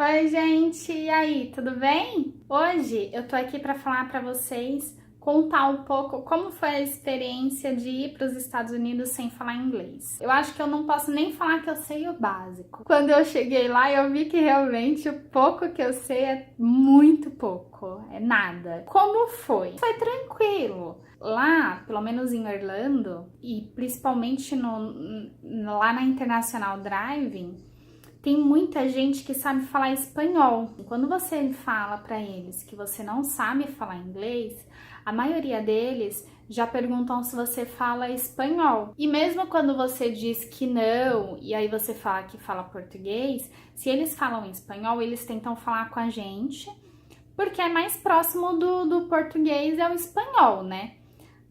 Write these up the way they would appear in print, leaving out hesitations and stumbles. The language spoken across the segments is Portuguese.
Oi, gente, e aí, tudo bem? Hoje eu tô aqui para falar para vocês, contar um pouco como foi a experiência de ir para os Estados Unidos sem falar inglês. Eu acho que eu não posso nem falar que eu sei o básico. Quando eu cheguei lá, eu vi que realmente o pouco que eu sei é muito pouco, é nada. Como foi? Foi tranquilo. Lá, pelo menos em Orlando, e principalmente lá na International Driving, tem muita gente que sabe falar espanhol. Quando você fala para eles que você não sabe falar inglês, a maioria deles já perguntam se você fala espanhol. E mesmo quando você diz que não, e aí você fala que fala português, se eles falam espanhol, eles tentam falar com a gente, porque é mais próximo do português, é o espanhol, né?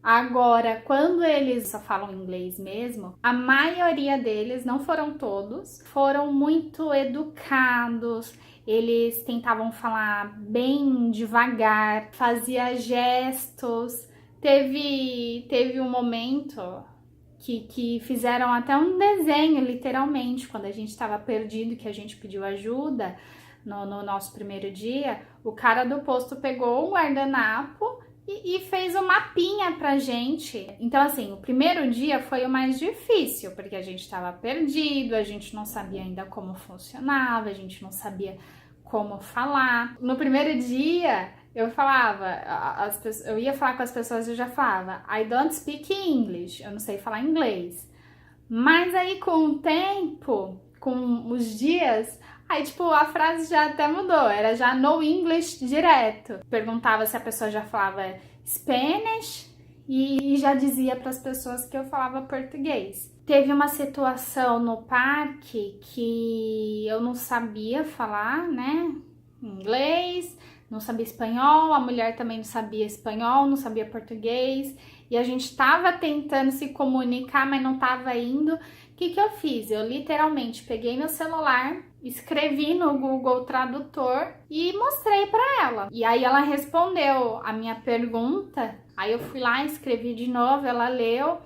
Agora, quando eles só falam inglês mesmo, a maioria deles, não foram todos, foram muito educados, eles tentavam falar bem devagar, fazia gestos. Teve um momento que fizeram até um desenho, literalmente, quando a gente estava perdido, que a gente pediu ajuda no nosso primeiro dia, o cara do posto pegou um guardanapo e fez um mapinha pra gente. Então, assim, o primeiro dia foi o mais difícil, porque a gente estava perdido, a gente não sabia ainda como funcionava, a gente não sabia como falar. No primeiro dia, eu falava, eu ia falar com as pessoas e eu já falava, I don't speak English, eu não sei falar inglês. Mas aí, com o tempo, com os dias, aí, tipo, a frase já até mudou, era já no English direto. Perguntava se a pessoa já falava Spanish e já dizia para as pessoas que eu falava português. Teve uma situação no parque que eu não sabia falar, né, inglês, não sabia espanhol, a mulher também não sabia espanhol, não sabia português, e a gente tava tentando se comunicar, mas não tava indo. O que eu fiz? Eu literalmente peguei meu celular, escrevi no Google Tradutor e mostrei para ela. E aí ela respondeu a minha pergunta, aí eu fui lá, escrevi de novo, ela leu.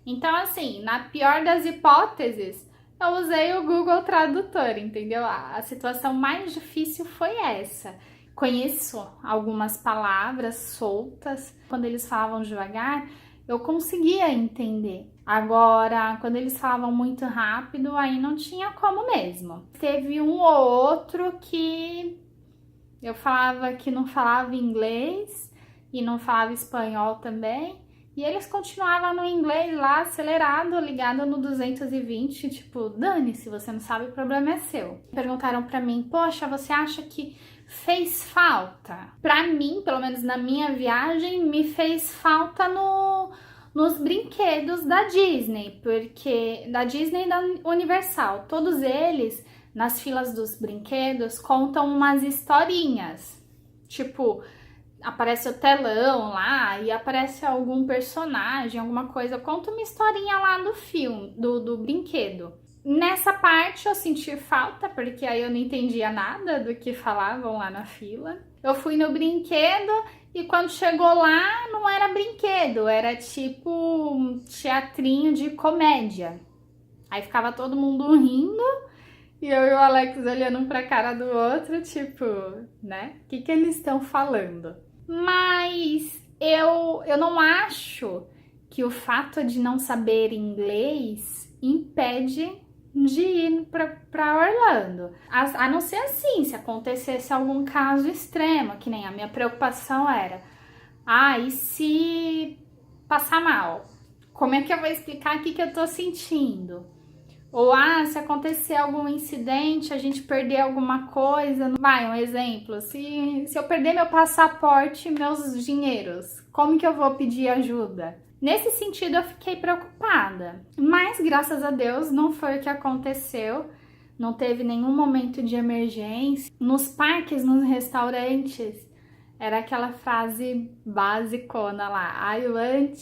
Então, assim, na pior das hipóteses, eu usei o Google Tradutor, entendeu? A situação mais difícil foi essa. Conheço algumas palavras soltas. Quando eles falavam devagar, eu conseguia entender. Agora, quando eles falavam muito rápido, aí não tinha como mesmo. Teve um ou outro que eu falava que não falava inglês e não falava espanhol também. E eles continuavam no inglês lá, acelerado, ligado no 220, tipo, dane-se, você não sabe, o problema é seu. Perguntaram pra mim, poxa, você acha que fez falta? Pra mim, pelo menos na minha viagem, me fez falta nos brinquedos da Disney, porque da Disney e da Universal, todos eles, nas filas dos brinquedos, contam umas historinhas, tipo, aparece o telão lá e aparece algum personagem, alguma coisa, conta uma historinha lá do filme, do brinquedo. Nessa parte eu senti falta, porque aí eu não entendia nada do que falavam lá na fila. Eu fui no brinquedo e quando chegou lá não era brinquedo, era tipo um teatrinho de comédia. Aí ficava todo mundo rindo e eu e o Alex olhando um pra cara do outro, tipo, né? O que eles estão falando? Mas eu não acho que o fato de não saber inglês impede de ir para Orlando. A não ser assim, se acontecesse algum caso extremo, que nem a minha preocupação era, e se passar mal? Como é que eu vou explicar o que eu tô sentindo? Ou, se acontecer algum incidente, a gente perder alguma coisa, vai, um exemplo, se eu perder meu passaporte, meus dinheiros, como que eu vou pedir ajuda? Nesse sentido, eu fiquei preocupada, mas graças a Deus não foi o que aconteceu, não teve nenhum momento de emergência. Nos parques, nos restaurantes, era aquela frase basicona lá, I want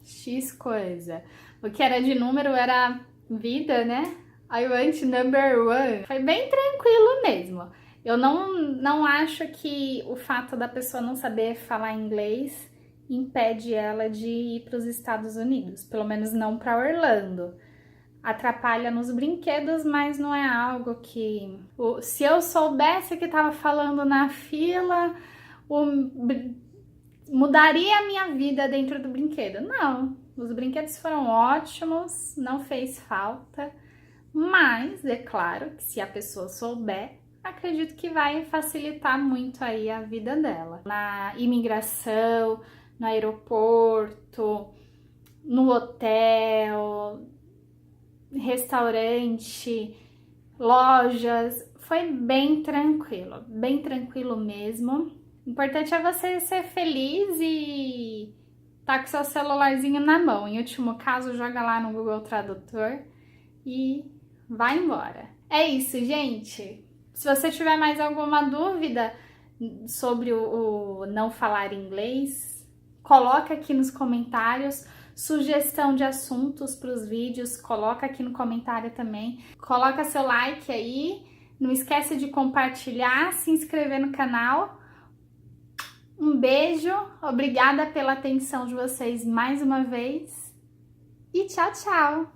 X coisa. O que era de número era vida, né? I want number one. Foi bem tranquilo mesmo. Eu não acho que o fato da pessoa não saber falar inglês impede ela de ir para os Estados Unidos, pelo menos não para Orlando. atrapalha nos brinquedos, mas não é algo que... Se eu soubesse que estava falando na fila, mudaria a minha vida dentro do brinquedo. Não, os brinquedos foram ótimos, não fez falta, mas é claro que se a pessoa souber, acredito que vai facilitar muito aí a vida dela. Na imigração, no aeroporto, no hotel, restaurante, lojas, foi bem tranquilo mesmo. O importante é você ser feliz e tá com seu celularzinho na mão. Em último caso, joga lá no Google Tradutor e vai embora. É isso, gente. Se você tiver mais alguma dúvida sobre o não falar inglês, coloca aqui nos comentários. Sugestão de assuntos para os vídeos, coloca aqui no comentário também. Coloca seu like aí. Não esquece de compartilhar, se inscrever no canal. Um beijo, obrigada pela atenção de vocês mais uma vez e tchau, tchau!